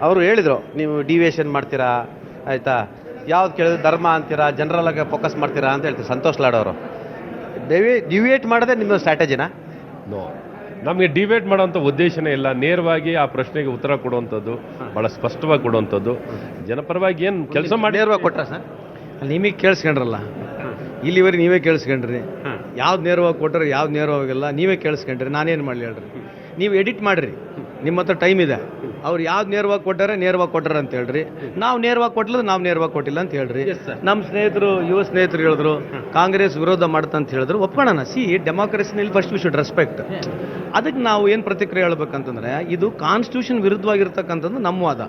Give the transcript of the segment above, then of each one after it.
ಅವರು ಹೇಳಿದರು, ನೀವು ಡಿವಿಯೇಷನ್ ಮಾಡ್ತೀರಾ, ಆಯಿತಾ, ಯಾವ್ದು ಕೇಳಿದ್ರೆ ಧರ್ಮ ಅಂತೀರಾ, ಜನರಲ್ಲಾಗೆ ಫೋಕಸ್ ಮಾಡ್ತೀರಾ ಅಂತ ಹೇಳ್ತೀವಿ ಸಂತೋಷ್ ಲಾಡ್ ಅವರು. ಡಿವಿಯೇಟ್ ಮಾಡೋದೇ ನಿಮ್ಮ ಸ್ಟ್ರಾಟಜಿನಾ? ನೋ, ನಮಗೆ ಡಿಬೇಟ್ ಮಾಡೋಂಥ ಉದ್ದೇಶನೇ ಇಲ್ಲ. ನೇರವಾಗಿ ಆ ಪ್ರಶ್ನೆಗೆ ಉತ್ತರ ಕೊಡುವಂಥದ್ದು, ಭಾಳ ಸ್ಪಷ್ಟವಾಗಿ ಕೊಡುವಂಥದ್ದು, ಜನಪರವಾಗಿ ಏನು ಕೆಲಸ ಮಾಡಿ ನೇರವಾಗಿ ಕೊಟ್ರಾ ಸರ್? ಅಲ್ಲಿ ನಿಮಗೆ ಕೇಳಿಸ್ಕೊಂಡ್ರಲ್ಲ, ಇಲ್ಲಿವರೆಗೆ ನೀವೇ ಕೇಳಿಸ್ಕೊಂಡ್ರಿ. ಯಾವ್ದು ನೇರವಾಗಿ ಕೊಟ್ಟರೆ ಯಾವ್ದು ನೇರವಾಗಿಲ್ಲ ನೀವೇ ಕೇಳಿಸ್ಕೊಂಡ್ರಿ. ನಾನೇನು ಮಾಡಲಿ ಹೇಳ್ರಿ? ನೀವು ಎಡಿಟ್ ಮಾಡಿರಿ, ನಿಮ್ಮ ಹತ್ರ ಟೈಮ್ ಇದೆ. ಅವ್ರು ಯಾವ್ದು ನೇರವಾಗಿ ಕೊಟ್ಟಾರೆ ಅಂತ ಹೇಳ್ರಿ. ನಾವು ನೇರವಾಗಿ ಕೊಟ್ಟಲ್ಲ, ನಾವು ನೇರವಾಗಿ ಕೊಟ್ಟಿಲ್ಲ ಅಂತ ಹೇಳ್ರಿ. ನಮ್ಮ ಸ್ನೇಹಿತರು, ಯುವ ಸ್ನೇಹಿತರು ಹೇಳಿದ್ರು ಕಾಂಗ್ರೆಸ್ ವಿರೋಧ ಮಾಡ್ತಂತ ಹೇಳಿದ್ರು, ಒಪ್ಕೊಳ್ಳೋಣ. ಡೆಮಾಕ್ರಸಿನಲ್ಲಿ ಫಸ್ಟ್ ವಿ ಶುಡ್ ರೆಸ್ಪೆಕ್ಟ್. ಅದಕ್ಕೆ ನಾವು ಏನು ಪ್ರತಿಕ್ರಿಯೆ ಹೇಳ್ಬೇಕಂತಂದ್ರೆ, ಇದು ಕಾನ್ಸ್ಟಿಟ್ಯೂಷನ್ ವಿರುದ್ಧವಾಗಿರ್ತಕ್ಕಂಥದ್ದು ನಮ್ಮ ವಾದ.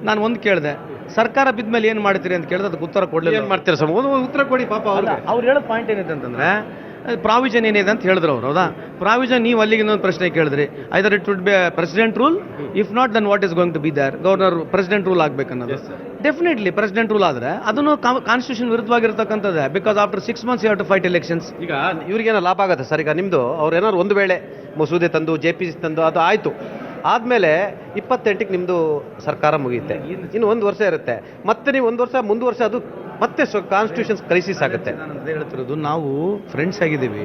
ನಾನು ಒಂದು ಕೇಳಿದೆ, ಸರ್ಕಾರ ಬಿದ್ದ ಮೇಲೆ ಏನು ಮಾಡ್ತೀರಿ ಅಂತ ಕೇಳಿದ್ರೆ ಅದಕ್ಕೆ ಉತ್ತರ ಕೊಡಲಿಲ್ಲ. ಏನು ಮಾಡ್ತೀರಾ ಸರ್? ಉತ್ತರ ಕೊಡಿ ಪಾಪ. ಅವ್ರು ಹೇಳೋ ಪಾಯಿಂಟ್ ಏನಿದೆ ಅಂತಂದ್ರೆ, ಪ್ರಾವಿಷನ್ ಏನಿದೆ ಅಂತ ಹೇಳಿದ್ರು ಅವರು. ಹೌದಾ? ಪ್ರಾವಿಷನ್ ನೀವು ಅಲ್ಲಿಗೆ ಇನ್ನೊಂದು ಪ್ರಶ್ನೆ ಕೇಳಿದ್ರಿ, either it would be president rule, if not then what is going to be there. Governor president rule ಆಗ್ಬೇಕನ್ನೋದು. ಡೆಫಿನೆಟ್ಲಿ ಪ್ರೆಸಿಡೆಂಟ್ ರೂಲ್ ಆದರೆ ಅದನ್ನು ಕಾನ್ಸ್ಟಿಟ್ಯೂಷನ್ ವಿರುದ್ಧವಾಗಿರ್ತಕ್ಕಂಥದ್ದೇ. Because after 6 months you have to fight elections. ಈಗ ಇವ್ರಿಗೇನೋ ಲಾಭ ಆಗುತ್ತೆ ಸರ್. ಈಗ ನಿಮ್ಮದು ಅವ್ರು ಏನಾದ್ರು ಒಂದು ವೇಳೆ ಮಸೂದೆ ತಂದು JPC ತಂದು ಅದು ಆಯಿತು, ಆದಮೇಲೆ 28ಕ್ಕೆ ನಿಮ್ಮದು ಸರ್ಕಾರ ಮುಗಿಯುತ್ತೆ, ಇನ್ನು 1 ವರ್ಷ ಇರುತ್ತೆ, ಮತ್ತೆ ನೀವು 1 ವರ್ಷ ಮುಂದುವರ್ಷ, ಅದು ಮತ್ತೆ ಕಾನ್ಸ್ಟಿಟ್ಯೂಷನ್ ಕ್ರೈಸಿಸ್ ಆಗುತ್ತೆ. ನಾನು ಅದೇ ಹೇಳ್ತಿರೋದು, ನಾವು ಫ್ರೆಂಡ್ಸ್ ಆಗಿದ್ದೀವಿ.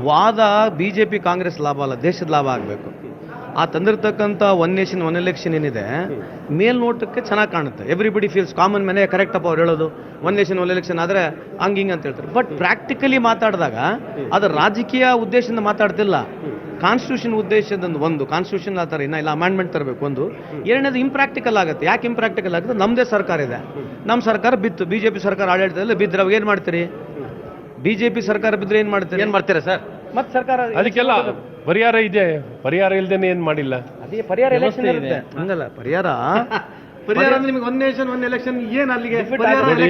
ವಾದ BJP ಕಾಂಗ್ರೆಸ್ ಲಾಭ ಅಲ್ಲ, ದೇಶದ ಲಾಭ ಆಗಬೇಕು. ಆ ತಂದಿರ್ತಕ್ಕಂಥ ಒನ್ ನೇಷನ್ ಒನ್ ಎಲೆಕ್ಷನ್ ಏನಿದೆ, ಮೇಲ್ನೋಟಕ್ಕೆ ಚೆನ್ನಾಗಿ ಕಾಣುತ್ತೆ. ಎವ್ರಿಬಡಿ ಫೀಲ್ಸ್ ಕಾಮನ್ ಮನೆ ಕರೆಕ್ಟ್ ಅಪ್ಪ ಅವ್ರು ಹೇಳೋದು. ಒನ್ ನೇಷನ್ ಒನ್ ಎಲೆಕ್ಷನ್ ಆದರೆ ಹಂಗಿಂಗ್ ಅಂತ ಹೇಳ್ತಾರೆ. ಬಟ್ ಪ್ರಾಕ್ಟಿಕಲಿ ಮಾತಾಡಿದಾಗ ಅದು ರಾಜಕೀಯ ಉದ್ದೇಶದಿಂದ ಮಾತಾಡ್ತಿಲ್ಲ, ಕಾನ್ಸ್ಟಿಟ್ಯೂಷನ್ ಉದ್ದೇಶದ ಒಂದು. ಕಾನ್ಸ್ಟಿಟ್ಯೂಷನ್ ಆ ಥರ ಇಲ್ಲ ಅಮೆಂಡ್ಮೆಂಟ್ ತರಬೇಕು ಒಂದು. ಎರಡನೇದು ಇಂಪ್ರಾಕ್ಟಿಕಲ್ ಆಗುತ್ತೆ. ಯಾಕೆ ಇಂಪ್ರಾಕ್ಟಿಕಲ್ ಆಗುತ್ತೆ? ನಮ್ಮದೇ ಸರ್ಕಾರ ಇದೆ, ನಮ್ಮ ಸರ್ಕಾರ ಬಿತ್ತು. BJP ಸರ್ಕಾರ ಆಡಳಿತದಲ್ಲಿ ಬಿದ್ದರೆ ಅವಾಗ ಏನು ಮಾಡ್ತೀರಿ? BJP ಸರ್ಕಾರ ಬಿದ್ದರೆ ಏನು ಮಾಡ್ತೀರಾ ಸರ್? ಮತ್ತೆ ಸರ್ಕಾರ ಅದಕ್ಕೆಲ್ಲ ಪರಿಹಾರ ಇದೆ. ಪರಿಹಾರ ಇಲ್ದೇನೆ ಏನು ಮಾಡಿಲ್ಲ. ಅದೇ ಪರಿಹಾರ ಎಲೆಕ್ಷನ್ ಇರುತ್ತೆ. ಹಂಗಲ್ಲ ಪರಿಹಾರ ನಿಮಗೆ ಒನ್ ನೇಷನ್ ಒನ್ ಎಲೆಕ್ಷನ್ ಏನು ಅಲ್ಲಿಗೆ ನೋಡಿ,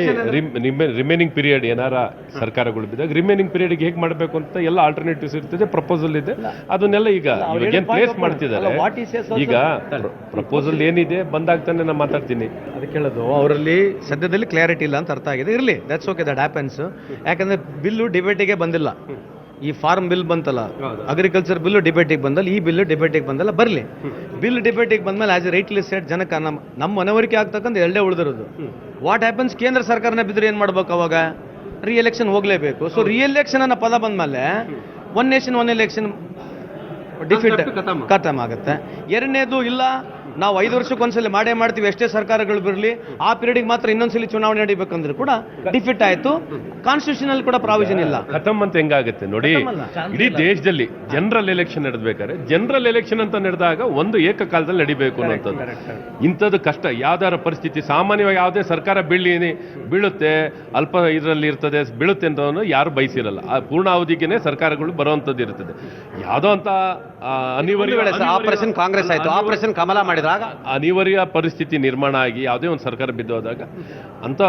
ರಿಮೈನಿಂಗ್ ಪೀರಿಯಡ್ ಏನಾರ ಸರ್ಕಾರಗಳು ಬಿದ್ದಾಗ ರಿಮೈನಿಂಗ್ ಪೀರಿಯಡ್ಗೆ ಹೇಗೆ ಮಾಡಬೇಕು ಅಂತ ಎಲ್ಲ ಆಲ್ಟರ್ನೇಟಿವ್ಸ್ ಇರ್ತದೆ, ಪ್ರಪೋಸಲ್ ಇದೆ. ಅದನ್ನೆಲ್ಲ ಈಗ ಏನು ಪ್ಲೇಸ್ ಮಾಡ್ತಿದ್ದಾರೆ. ಈಗ ಪ್ರಪೋಸಲ್ ಏನಿದೆ ಬಂದಾಗ್ತಾನೆ ನಾನು ಮಾತಾಡ್ತೀನಿ. ಅದಕ್ಕೆ ಹೇಳೋದು, ಅವರಲ್ಲಿ ಸದ್ಯದಲ್ಲಿ ಕ್ಲಾರಿಟಿ ಇಲ್ಲ ಅಂತ ಅರ್ಥ ಆಗಿದೆ. ಇರಲಿ, ದಟ್ಸ್ ಓಕೆ, ದಟ್ ಹ್ಯಾಪನ್ಸ್. ಯಾಕಂದ್ರೆ ಬಿಲ್ಲು ಡಿಬೇಟಿಗೆ ಬಂದಿಲ್ಲ. ಈ ಫಾರ್ಮ್ ಬಿಲ್ ಬಂತಲ್ಲ, ಅಗ್ರಿಕಲ್ಚರ್ ಬಿಲ್ಲು ಡಿಬೇಟಿಗೆ ಬಂದಲ್ಲ, ಈ ಬಿಲ್ಲು ಡಿಬೇಟಿಗೆ ಬಂದಲ್ಲ. ಬರಲಿ, ಬಿಲ್ ಡಿಬೇಟಿಗೆ ಬಂದ್ಮೇಲೆ ಆಸ್ ಎ ರೈಟ್ಲಿ ಸೆಟ್ ಜನಕ್ಕೆ ನಮ್ಮ ಮನವರಿಕೆ ಆಗ್ತಕ್ಕಂಥ ಎರಡೇ ಉಳಿದಿರೋದು. ವಾಟ್ ಹ್ಯಾಪನ್ಸ್, ಕೇಂದ್ರ ಸರ್ಕಾರನೇ ಬಿದ್ದರೆ ಏನು ಮಾಡ್ಬೇಕು? ಅವಾಗ ರಿಎಲೆಕ್ಷನ್ ಹೋಗಲೇಬೇಕು. ಸೊ ರಿಎಲೆಕ್ಷನ್ ಅನ್ನೋ ಪದ ಬಂದಮೇಲೆ one nation one election defeat ಖತಮ್ ಆಗುತ್ತೆ. ಎರಡನೇದು, ಇಲ್ಲ ನಾವು 5 ವರ್ಷಕ್ಕೊಂದ್ಸಲಿ ಮಾಡೇ ಮಾಡ್ತೀವಿ, ಎಷ್ಟೇ ಸರ್ಕಾರಗಳು ಬರಲಿ, ಆ ಪೀರಿಯಡ್ಗೆ ಮಾತ್ರ ಇನ್ನೊಂದ್ಸಲಿ ಚುನಾವಣೆ ನಡೀಬೇಕಂದ್ರೆ ಕೂಡ ಡಿಫಿಟ್ ಆಯಿತು. ಕಾನ್ಸ್ಟಿಟ್ಯೂಷನ್ ಅಲ್ಲಿ ಕೂಡ ಪ್ರಾವಿಷನ್ ಇಲ್ಲ. ಖತಮ್ ಅಂತ ಹೆಂಗಾಗುತ್ತೆ ನೋಡಿ. ಇಡೀ ದೇಶದಲ್ಲಿ ಜನರಲ್ ಎಲೆಕ್ಷನ್ ನಡೆದಬೇಕಾದ್ರೆ, ಜನರಲ್ ಎಲೆಕ್ಷನ್ ಅಂತ ನಡೆದಾಗ ಒಂದು ಏಕಕಾಲದಲ್ಲಿ ನಡಿಬೇಕು ಅನ್ನೋಂಥದ್ದು. ಇಂಥದ್ದು ಕಷ್ಟ. ಯಾವ್ದಾರ ಪರಿಸ್ಥಿತಿ ಸಾಮಾನ್ಯವಾಗಿ ಯಾವುದೇ ಸರ್ಕಾರ ಬೀಳುತ್ತೆ, ಅಲ್ಪ ಇದರಲ್ಲಿ ಇರ್ತದೆ, ಬೀಳುತ್ತೆ ಅಂತ ಯಾರು ಬಯಸಿರಲ್ಲ. ಆ ಪೂರ್ಣಾವಧಿಗೆ ಸರ್ಕಾರಗಳು ಬರುವಂಥದ್ದು ಇರ್ತದೆ. ಯಾವುದೋ ಅಂತ ಅನಿವಾರ್ಯ ಆಪರೇಷನ್ ಕಾಂಗ್ರೆಸ್ ಆಯಿತು, ಆಪರೇಷನ್ ಕಮಲ ಮಾಡಿದಾಗ ಅನಿವಾರ್ಯ ಪರಿಸ್ಥಿತಿ ನಿರ್ಮಾಣ ಆಗಿ ಯಾವುದೇ ಒಂದು ಸರ್ಕಾರ ಬಿದ್ದೋದಾಗ ಅಂತ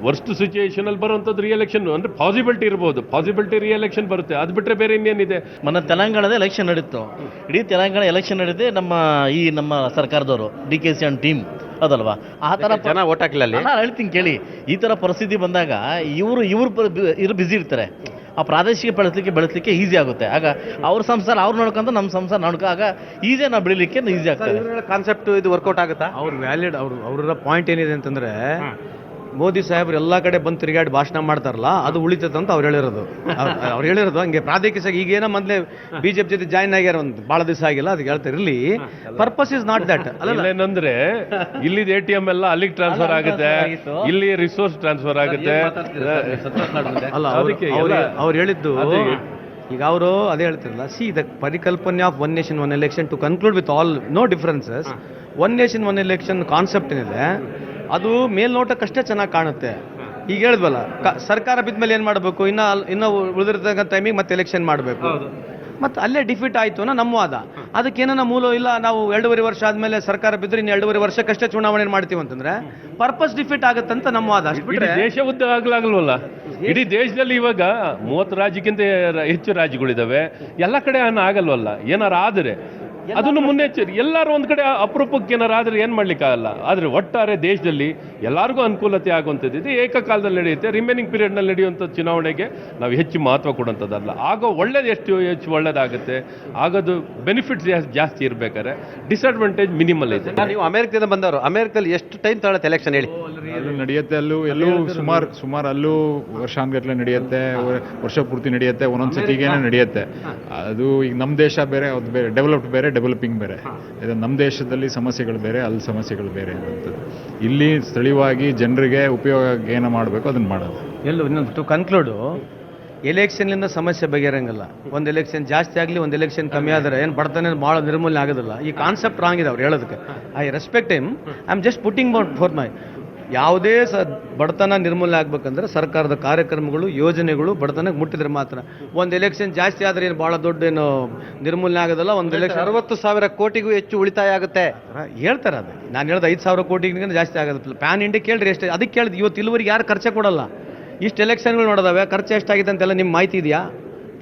ವರ್ಸ್ಟ್ ಸಿಚುಯೇಷನ್ ಅಲ್ಲಿ ಬರುವಂಥದ್ದು ರಿಎಲೆಕ್ಷನ್ ಅಂದ್ರೆ ಪಾಸಿಬಿಲಿಟಿ ಇರ್ಬೋದು. ಪಾಸಿಬಿಲಿಟಿ ರಿಎಲೆಕ್ಷನ್ ಬರುತ್ತೆ. ಅದು ಬಿಟ್ಟರೆ ಬೇರೆ ಇನ್ನೇನಿದೆ? ಮೊನ್ನೆ ತೆಲಂಗಾಣದ ಎಲೆಕ್ಷನ್ ನಡೀತು. ಇಡೀ ತೆಲಂಗಾಣ ಎಲೆಕ್ಷನ್ ನಡೀತೆ ನಮ್ಮ ಸರ್ಕಾರದವರು DKC ಅಂಡ್ ಟೀಮ್ ಅದಲ್ವಾ? ಆ ಥರ ಜನ ಓಟ್ ಹಾಕಿಲ್ಲ. ನಾನು ಹೇಳ್ತೀನಿ ಕೇಳಿ, ಈ ಥರ ಪರಿಸ್ಥಿತಿ ಬಂದಾಗ ಇವರು ಬ್ಯುಸಿ ಇರ್ತಾರೆ. ಆ ಪ್ರಾದೇಶಿಕ ಬೆಳೆಸಲಿಕ್ಕೆ ಈಸಿ ಆಗುತ್ತೆ. ಆಗ ಅವ್ರ ಸಂಸಾರ ಅವ್ರು ನೋಡ್ಕೊಂತ ನಮ್ಮ ಸಂಸಾರ ನೋಡ್ಕೊ, ಆಗ ಈಸಿ ನಾವು ಬೆಳಿಲಿಕ್ಕೆ ಈಸಿ ಆಗ್ತದೆ. ಕಾನ್ಸೆಪ್ಟ್ ಇದು ವರ್ಕೌಟ್ ಆಗುತ್ತಾ? ಅವ್ರು ವ್ಯಾಲಿಡ್. ಅವರ ಪಾಯಿಂಟ್ ಏನಿದೆ ಅಂತಂದ್ರೆ, ಮೋದಿ ಸಾಹೇಬ್ರು ಎಲ್ಲ ಕಡೆ ಬಂದು ತಿರುಗಾಡಿ ಭಾಷಣ ಮಾಡ್ತಾರಲ್ಲ, ಅದು ಉಳಿತೈತೆ ಅಂತ ಅವ್ರು ಹೇಳಿರೋದು ಹಂಗೆ ಪ್ರಾದೇಶಿಕ. ಈಗೇನೋ ಮೊದಲೇ BJP ಜೊತೆ ಜಾಯ್ನ್ ಆಗ್ಯಾರ, ಒಂದು ಭಾಳ ದಿವಸ ಆಗಿಲ್ಲ, ಅದಕ್ಕೆ ಹೇಳ್ತಾ ಇರಲಿ. Purpose is not that. ಏನಂದ್ರೆ ಇಲ್ಲಿದ್ ATM ಎಲ್ಲ ಅಲ್ಲಿಗೆ ಟ್ರಾನ್ಸ್ಫರ್ ಆಗುತ್ತೆ, ಇಲ್ಲಿ ರಿಸೋರ್ಸ್ ಟ್ರಾನ್ಸ್ಫರ್ ಆಗುತ್ತೆ. ಅಲ್ಲ, ಅವ್ರು ಹೇಳಿದ್ದು ಈಗ ಅವರು ಅದೇ ಹೇಳ್ತಿರಲ್ಲ. ದ ಪರಿಕಲ್ಪನೆ of one nation one election to conclude with all no differences. One nation one election concept ಏನಿದೆ ಅದು ಮೇಲ್ನೋಟಕ್ಕಷ್ಟೇ ಚೆನ್ನಾಗಿ ಕಾಣುತ್ತೆ. ಈಗ ಹೇಳಿದ್ವಲ್ಲ, ಸರ್ಕಾರ ಬಿದ್ಮೇಲೆ ಏನು ಮಾಡಬೇಕು? ಇನ್ನೂ ಉಳಿದಿರ್ತಕ್ಕಂಥ ಟೈಮಿಗೆ ಮತ್ತೆ ಎಲೆಕ್ಷನ್ ಮಾಡಬೇಕು. ಮತ್ತು ಅಲ್ಲೇ ಡಿಫಿಟ್ ಆಯಿತು ಅನ್ನೋ ನಮ್ಮ ವಾದ. ಅದಕ್ಕೇನ ಮೂಲ ಇಲ್ಲ, ನಾವು 2.5 ವರ್ಷ ಆದಮೇಲೆ ಸರ್ಕಾರ ಬಿದ್ದರೆ ಇನ್ನು 2.5 ವರ್ಷಕ್ಕಷ್ಟೇ ಚುನಾವಣೆ ಮಾಡ್ತೀವಿ ಅಂತಂದ್ರೆ ಪರ್ಪಸ್ ಡಿಫಿಟ್ ಆಗುತ್ತಂತ ನಮ್ಮ ವಾದ. ಅಷ್ಟು ದೇಶ ಉದ್ದ ಆಗ್ಲಾಗಲ್ವಲ್ಲ. ಇಡೀ ದೇಶದಲ್ಲಿ ಇವಾಗ 30 ರಾಜ್ಯಕ್ಕಿಂತ ಹೆಚ್ಚು ರಾಜ್ಯಗಳಿದಾವೆ. ಎಲ್ಲ ಕಡೆ ಆಗಲ್ವಲ್ಲ. ಏನಾರು ಆದರೆ ಅದನ್ನು ಮುನ್ನೆಚ್ಚರಿ ಎಲ್ಲರೂ ಒಂದ್ ಕಡೆ ಅಪರೂಪಕ್ಕೆ ಏನಾರಾದ್ರೆ ಏನ್ ಮಾಡ್ಲಿಕ್ಕಾಗಲ್ಲ. ಆದ್ರೆ ಒಟ್ಟಾರೆ ದೇಶದಲ್ಲಿ ಎಲ್ಲರಿಗೂ ಅನುಕೂಲತೆ ಆಗುವಂಥದ್ದು ಇದೆ. ಏಕಕಾಲದಲ್ಲಿ ನಡೆಯುತ್ತೆ. ರಿಮೈನಿಂಗ್ ಪೀರಿಯಡ್ ನಲ್ಲಿ ನಡೆಯುವಂಥ ಚುನಾವಣೆಗೆ ನಾವು ಹೆಚ್ಚು ಮಹತ್ವ ಕೊಡುವಂಥದ್ದಲ್ಲ. ಆಗ ಒಳ್ಳೇದು ಹೆಚ್ಚು ಒಳ್ಳೇದಾಗುತ್ತೆ. ಆಗದು ಬೆನಿಫಿಟ್ಸ್ ಜಾಸ್ತಿ ಇರ್ಬೇಕಾದ್ರೆ ಡಿಸ್ಅಡ್ವಾಂಟೇಜ್ ಮಿನಿಮಲ್ ಇದೆ. ನೀವು ಅಮೆರಿಕದಿಂದ ಬಂದವರು, ಅಮೆರಿಕದಲ್ಲಿ ಎಷ್ಟು ಟೈಮ್ ತಗೊಳುತ್ತೆ ಎಲೆಕ್ಷನ್ ಹೇಳಿ? ಅಲ್ಲೂ ನಡೆಯುತ್ತೆ, ಎಲ್ಲೂ ಸುಮಾರು ಅಲ್ಲೂ ವರ್ಷಾನ್ಗಟ್ಲೆ ನಡೆಯುತ್ತೆ, ವರ್ಷ ಪೂರ್ತಿ ನಡೆಯುತ್ತೆ, ಒಂದೊಂದು ಸತಿಗೇನೆ ನಡೆಯುತ್ತೆ. ಅದು ಈಗ ನಮ್ಮ ದೇಶ ಬೇರೆ, ಅದು ಬೇರೆ, ಡೆವಲಪ್ಡ್ ಬೇರೆ, ಡೆವಲಪಿಂಗ್ ಬೇರೆ. ಇದು ನಮ್ಮ ದೇಶದಲ್ಲಿ ಸಮಸ್ಯೆಗಳು ಬೇರೆ, ಅಲ್ಲಿ ಸಮಸ್ಯೆಗಳು ಬೇರೆ ಇರುವಂಥದ್ದು. ಇಲ್ಲಿ ಸ್ಥಳೀಯವಾಗಿ ಜನರಿಗೆ ಉಪಯೋಗ ಏನು ಮಾಡಬೇಕು ಅದನ್ನು ಮಾಡೋದು. ಇನ್ನೊಂದು ಟು ಕನ್ಕ್ಲೂಡು, ಎಲೆಕ್ಷನ್ಲಿಂದ ಸಮಸ್ಯೆ ಬಗೆಹರಂಗಿಲ್ಲ. ಒಂದು ಎಲೆಕ್ಷನ್ ಜಾಸ್ತಿ ಆಗಲಿ, ಒಂದು ಎಲೆಕ್ಷನ್ ಕಮ್ಮಿ ಆದರೆ ಏನು ಬಡತನ ಭಾಳ ನಿರ್ಮೂಲನೆ ಆಗೋದಿಲ್ಲ. ಈ ಕಾನ್ಸೆಪ್ಟ್ ರಾಂಗ್ ಇದೆ ಅವ್ರು ಹೇಳೋದಕ್ಕೆ. I respect him. I am just putting for my ಯಾವುದೇ ಬಡತನ ನಿರ್ಮೂಲನೆ ಆಗ್ಬೇಕಂದ್ರೆ ಸರ್ಕಾರದ ಕಾರ್ಯಕ್ರಮಗಳು, ಯೋಜನೆಗಳು ಬಡತನಕ್ಕೆ ಮುಟ್ಟಿದ್ರೆ ಮಾತ್ರ. ಒಂದು ಎಲೆಕ್ಷನ್ ಜಾಸ್ತಿ ಆದರೆ ಏನು ಭಾಳ ದೊಡ್ಡ ಏನು ನಿರ್ಮೂಲನೆ ಆಗೋದಿಲ್ಲ. ಒಂದು ಎಲೆಕ್ಷನ್ 60,000 ಕೋಟಿಗೂ ಹೆಚ್ಚು ಉಳಿತಾಯ ಆಗುತ್ತೆ ಹೇಳ್ತಾರೆ. ಅದು ನಾನು ಹೇಳ್ದೆ 5,000 ಕೋಟಿಗಿಂತ ಜಾಸ್ತಿ ಆಗೋದಿಲ್ಲ. ಪ್ಯಾನ್ ಇಂಡಿಯಾ ಕೇಳ್ರಿ ಎಷ್ಟು, ಅದಕ್ಕೆ ಕೇಳಿದ್ ಇವತ್ತು ಇಲ್ಲಿವರೆಗೆ ಯಾರು ಖರ್ಚೆ ಕೊಡಲ್ಲ. ಇಷ್ಟು ಎಲೆಕ್ಷನ್ಗಳು ನೋಡೋದಾವೆ, ಖರ್ಚು ಎಷ್ಟಾಗಿದೆ ಅಂತೆಲ್ಲ ನಿಮ್ಮ ಮಾಹಿತಿ ಇದೆಯಾ?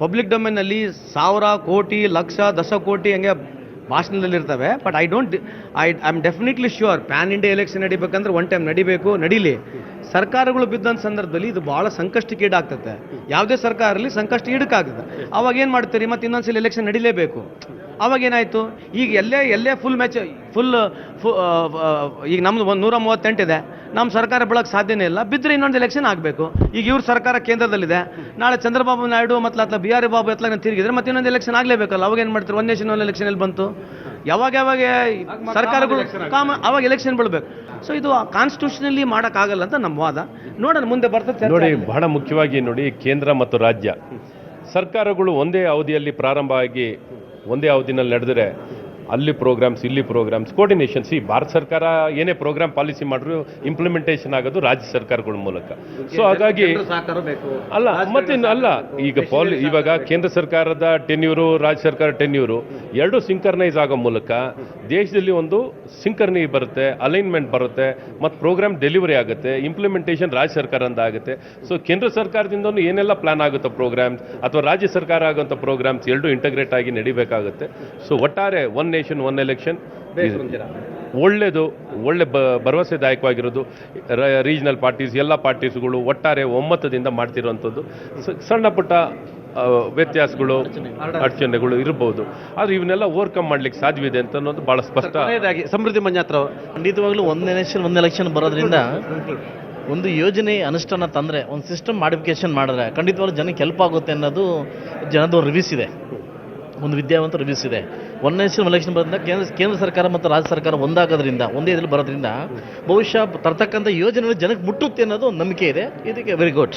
ಪಬ್ಲಿಕ್ ಡೊಮೇನಲ್ಲಿ 1,000 ಕೋಟಿ, ಲಕ್ಷ, ದಶ ಕೋಟಿ ಹಂಗೆ ಭಾಷಣದಲ್ಲಿ ಇರ್ತವೆ. But I am definitely sure pan India election ನಡಿಬೇಕಂದ್ರೆ ಒನ್ ಟೈಮ್ ನಡೀಲಿ. ಸರ್ಕಾರಗಳು ಬಿದ್ದಂಥ ಸಂದರ್ಭದಲ್ಲಿ ಇದು ಭಾಳ ಸಂಕಷ್ಟಕ್ಕೆ ಈಡಾಗ್ತದೆ. ಯಾವುದೇ ಸರ್ಕಾರ ಇರಲಿ ಸಂಕಷ್ಟ ಈಡಕ್ಕಾಗ್ತದೆ. ಅವಾಗ ಏನು ಮಾಡ್ತೀರಿ, ಮತ್ತೆ ಇನ್ನೊಂದ್ಸಲ ಎಲೆಕ್ಷನ್ ನಡಿಲೇಬೇಕು. ಅವಾಗ ಏನಾಯಿತು, ಈಗ ಎಲ್ಲೇ ಫುಲ್ ಈಗ ನಮ್ದು 138 ಇದೆ, ನಮ್ಮ ಸರ್ಕಾರ ಬೆಳಕ್ಕೆ ಸಾಧ್ಯನೇ ಇಲ್ಲ. ಬಿದ್ದರೆ ಇನ್ನೊಂದು ಎಲೆಕ್ಷನ್ ಆಗಬೇಕು. ಈಗ ಇವ್ರ ಸರ್ಕಾರ ಕೇಂದ್ರದಲ್ಲಿದೆ, ನಾಳೆ ಚಂದ್ರಬಾಬು ನಾಯ್ಡು ಮತ್ತು ಬಿಹಾರಿ ಬಾಬು ಎತ್ತಲಾಗ ತಿರುಗಿದ್ರೆ ಮತ್ತೆ ಇನ್ನೊಂದು ಎಲೆಕ್ಷನ್ ಆಗಲೇಬೇಕಲ್ಲ. ಅವಾಗ ಏನು ಮಾಡ್ತಾರೆ, ಒಂದು ನೇಷನ್ ಒಂದು ಎಲೆಕ್ಷನ್ ಎಲ್ಲಿ ಬಂತು? ಯಾವಾಗ ಸರ್ಕಾರಗಳು ಅವಾಗ ಎಲೆಕ್ಷನ್ ಬೀಳಬೇಕು. ಸೊ ಇದು ಕಾನ್ಸ್ಟಿಟ್ಯೂಷನಲ್ಲಿ ಮಾಡೋಕ್ಕಾಗಲ್ಲ ಅಂತ ನಮ್ಮ ವಾದ. ನೋಡೋಣ ಮುಂದೆ ಬರ್ತದೆ. ನೋಡಿ, ಬಹಳ ಮುಖ್ಯವಾಗಿ ನೋಡಿ, ಕೇಂದ್ರ ಮತ್ತು ರಾಜ್ಯ ಸರ್ಕಾರಗಳು ಒಂದೇ ಅವಧಿಯಲ್ಲಿ ಪ್ರಾರಂಭ ಆಗಿ ಒಂದೇ ಅವಧಿನಲ್ಲಿ ನಡೆದರೆ ಅಲ್ಲಿ ಪ್ರೋಗ್ರಾಮ್ಸ್, ಇಲ್ಲಿ ಪ್ರೋಗ್ರಾಮ್ಸ್, ಕೋರ್ಡಿನೇಷನ್. ಭಾರತ ಸರ್ಕಾರ ಏನೇ ಪ್ರೋಗ್ರಾಮ್ ಪಾಲಿಸಿ ಮಾಡಿದ್ರು ಇಂಪ್ಲಿಮೆಂಟೇಷನ್ ಆಗೋದು ರಾಜ್ಯ ಸರ್ಕಾರಗಳ ಮೂಲಕ. ಸೊ ಹಾಗಾಗಿ ಅಲ್ಲ ಇವಾಗ ಕೇಂದ್ರ ಸರ್ಕಾರದ ಟೆನ್ಯೂರು, ರಾಜ್ಯ ಸರ್ಕಾರ ಟೆನ್ಯೂರು ಎರಡೂ ಸಿಂಕರ್ನೈಸ್ ಆಗೋ ಮೂಲಕ ದೇಶದಲ್ಲಿ ಒಂದು ಸಿಂಕರ್ನಿ ಬರುತ್ತೆ, ಅಲೈನ್ಮೆಂಟ್ ಬರುತ್ತೆ, ಮತ್ತು ಪ್ರೋಗ್ರಾಮ್ ಡೆಲಿವರಿ ಆಗುತ್ತೆ. ಇಂಪ್ಲಿಮೆಂಟೇಷನ್ ರಾಜ್ಯ ಸರ್ಕಾರದಿಂದ ಆಗುತ್ತೆ. ಸೊ ಕೇಂದ್ರ ಸರ್ಕಾರದಿಂದ ಏನೆಲ್ಲ ಪ್ಲಾನ್ ಆಗುತ್ತೋ ಪ್ರೋಗ್ರಾಮ್ಸ್, ಅಥವಾ ರಾಜ್ಯ ಸರ್ಕಾರ ಆಗುವಂಥ ಪ್ರೋಗ್ರಾಮ್ಸ್ ಎರಡೂ ಇಂಟಗ್ರೇಟ್ ಆಗಿ ನಡಿಬೇಕಾಗುತ್ತೆ. ಸೊ ಒಟ್ಟಾರೆ ಒನ್ ನೇಷನ್ ಒನ್ ಎಲೆಕ್ಷನ್ ಒಳ್ಳೆ ಭರವಸೆದಾಯಕವಾಗಿರೋದು. ರೀಜನಲ್ ಪಾರ್ಟೀಸ್, ಎಲ್ಲ ಪಾರ್ಟೀಸ್ಗಳು ಒಟ್ಟಾರೆ ಒಮ್ಮತದಿಂದ ಮಾಡ್ತಿರುವಂಥದ್ದು. ಸಣ್ಣ ಪುಟ್ಟ ವ್ಯತ್ಯಾಸಗಳು, ಅಡಚಣೆಗಳು ಇರಬಹುದು, ಆದರೆ ಇವನ್ನೆಲ್ಲ ಓವರ್ಕಮ್ ಮಾಡ್ಲಿಕ್ಕೆ ಸಾಧ್ಯವಿದೆ ಅಂತ ಅನ್ನೋದು ಬಹಳ ಸ್ಪಷ್ಟ. ಸಮೃದ್ಧಿ ಮಂಜಾತ್ರ ಖಂಡಿತವಾಗ್ಲೂ ಒಂದು ಎಲೆಕ್ಷನ್ ಬರೋದ್ರಿಂದ ಒಂದು ಯೋಜನೆ ಅನುಷ್ಠಾನ ತಂದರೆ, ಒಂದು ಸಿಸ್ಟಮ್ ಮಾಡಿಫಿಕೇಶನ್ ಮಾಡಿದ್ರೆ ಖಂಡಿತವಾಗ್ಲೂ ಜನಕ್ಕೆ ಹೆಲ್ಪ್ ಆಗುತ್ತೆ ಅನ್ನೋದು ಜನದ ರಿವ್ಯೂಸ್ ಇದೆ, ಒಂದು ವಿದ್ಯಾವಂತ ರಿವ್ಯೂಸ್ ಇದೆ. ಒನ್ ನೇಷನ್ ಎಲೆಕ್ಷನ್ ಬರೋದ್ರಿಂದ ಕೇಂದ್ರ ಸರ್ಕಾರ ಮತ್ತು ರಾಜ್ಯ ಸರ್ಕಾರ ಒಂದಾಗೋದ್ರಿಂದ, ಒಂದೇ ಇದರಲ್ಲಿ ಬರೋದ್ರಿಂದ ಬಹುಶಃ ತರ್ತಕ್ಕಂಥ ಯೋಜನೆಗಳು ಜನಕ್ಕೆ ಮುಟ್ಟುತ್ತೆ ಅನ್ನೋದು ಒಂದು ನಂಬಿಕೆ ಇದೆ. ಇದಕ್ಕೆ ವೆರಿ ಗುಡ್.